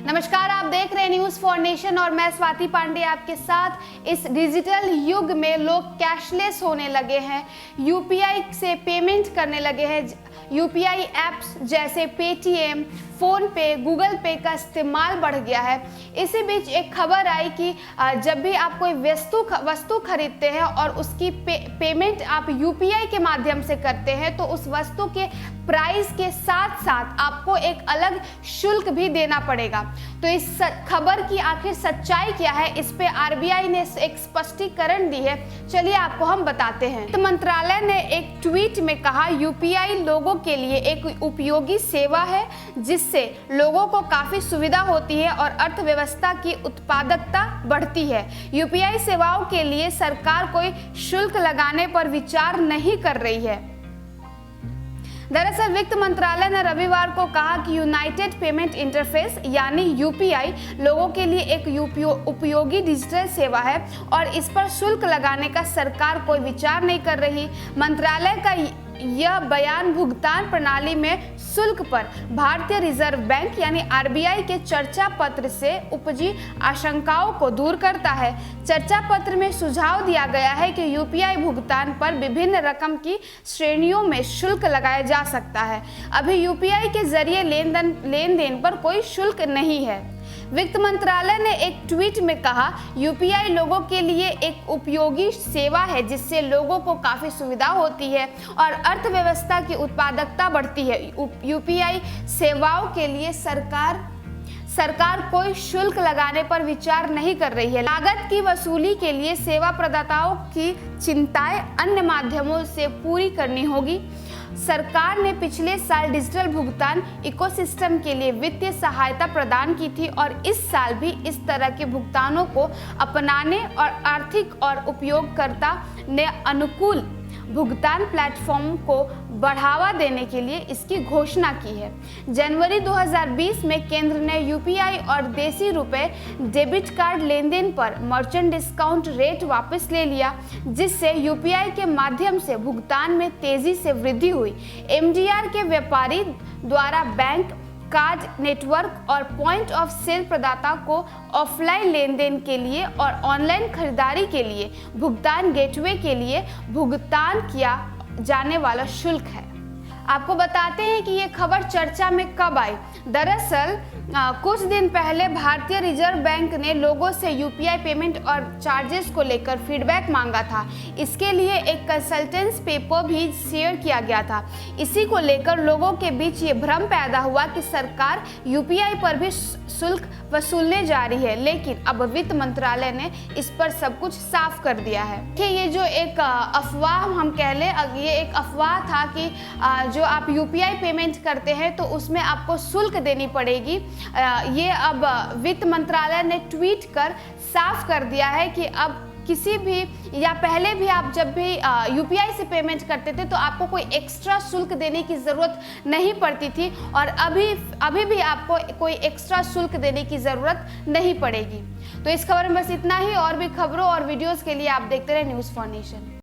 नमस्कार, आप देख रहे हैं न्यूज फॉर नेशन और मैं स्वाति पांडे आपके साथ। इस डिजिटल युग में लोग कैशलेस होने लगे हैं, यूपीआई से पेमेंट करने लगे हैं। यूपीआई ऐप्स जैसे पेटीएम, फ़ोन पे, गूगल पे का इस्तेमाल बढ़ गया है। इसी बीच एक खबर आई कि जब भी आप कोई वस्तु खरीदते हैं और उसकी पेमेंट आप यूपीआई के माध्यम से करते हैं तो उस वस्तु के प्राइस के साथ साथ आपको एक अलग शुल्क भी देना पड़ेगा। तो इस खबर की आखिर सच्चाई क्या है, इस पे आरबीआई ने एक स्पष्टीकरण दी है। चलिए आपको हम बताते हैं। तो मंत्रालय ने एक ट्वीट में कहा, यूपीआई लोगों के लिए एक उपयोगी सेवा है जिससे लोगों को काफी सुविधा होती है और अर्थव्यवस्था की उत्पादकता बढ़ती है। यूपीआई सेवाओं के लिए सरकार कोई शुल्क लगाने पर विचार नहीं कर रही है। दरअसल वित्त मंत्रालय ने रविवार को कहा कि यूनाइटेड पेमेंट इंटरफेस यानी यूपीआई लोगों के लिए एक उपयोगी डिजिटल सेवा है और इस पर शुल्क लगाने का सरकार कोई विचार नहीं कर रही। मंत्रालय का यह बयान भुगतान प्रणाली में शुल्क पर भारतीय रिजर्व बैंक यानी आरबीआई के चर्चा पत्र से उपजी आशंकाओं को दूर करता है। चर्चा पत्र में सुझाव दिया गया है कि यूपीआई भुगतान पर विभिन्न रकम की श्रेणियों में शुल्क लगाया जा सकता है। अभी यूपीआई के जरिए लेन देन पर कोई शुल्क नहीं है। वित्त मंत्रालय ने एक ट्वीट में कहा, यूपीआई लोगों के लिए एक उपयोगी सेवा है जिससे लोगों को काफी सुविधा होती है और अर्थव्यवस्था की उत्पादकता बढ़ती है। यूपीआई सेवाओं के लिए सरकार कोई शुल्क लगाने पर विचार नहीं कर रही है। लागत की वसूली के लिए सेवा प्रदाताओं की चिंताएं अन्य माध्यमों से पूरी करनी होगी। सरकार ने पिछले साल डिजिटल भुगतान इकोसिस्टम के लिए वित्तीय सहायता प्रदान की थी और इस साल भी इस तरह के भुगतानों को अपनाने और आर्थिक और उपयोगकर्ता ने अनुकूल भुगतान प्लेटफॉर्म को बढ़ावा देने के लिए इसकी घोषणा की है। जनवरी 2020 में केंद्र ने यूपीआई और देसी रुपए डेबिट कार्ड लेनदेन पर मर्चेंट डिस्काउंट रेट वापस ले लिया, जिससे यूपीआई के माध्यम से भुगतान में तेजी से वृद्धि हुई। एमडीआर के व्यापारी द्वारा बैंक कार्ड नेटवर्क और पॉइंट ऑफ सेल प्रदाता को ऑफलाइन लेनदेन के लिए और ऑनलाइन खरीदारी के लिए भुगतान गेटवे के लिए भुगतान किया जाने वाला शुल्क है। आपको बताते हैं कि ये खबर चर्चा में कब आई। दरअसल कुछ दिन पहले भारतीय रिजर्व बैंक ने लोगों से यूपीआई पेमेंट और चार्जेस को लेकर फीडबैक मांगा था। इसके लिए एक कंसल्टेंस पेपर भी शेयर किया गया था। इसी को लेकर लोगों के बीच ये भ्रम पैदा हुआ कि सरकार यूपीआई पर भी शुल्क वसूलने जा रही है, लेकिन अब वित्त मंत्रालय ने इस पर सब कुछ साफ कर दिया है कि ये जो एक अफवाह हम कह लें, ये एक अफवाह था कि जो आप यूपीआई पेमेंट करते हैं तो उसमें आपको शुल्क देनी पड़ेगी। ये अब वित्त मंत्रालय ने ट्वीट कर साफ कर दिया है कि अब किसी भी या पहले भी आप जब भी यूपीआई से पेमेंट करते थे तो आपको कोई एक्स्ट्रा शुल्क देने की ज़रूरत नहीं पड़ती थी और अभी भी आपको कोई एक्स्ट्रा शुल्क देने की ज़रूरत नहीं पड़ेगी। तो इस खबर में बस इतना ही। और भी खबरों और वीडियोस के लिए आप देखते रहे न्यूज़ फॉर नेशन।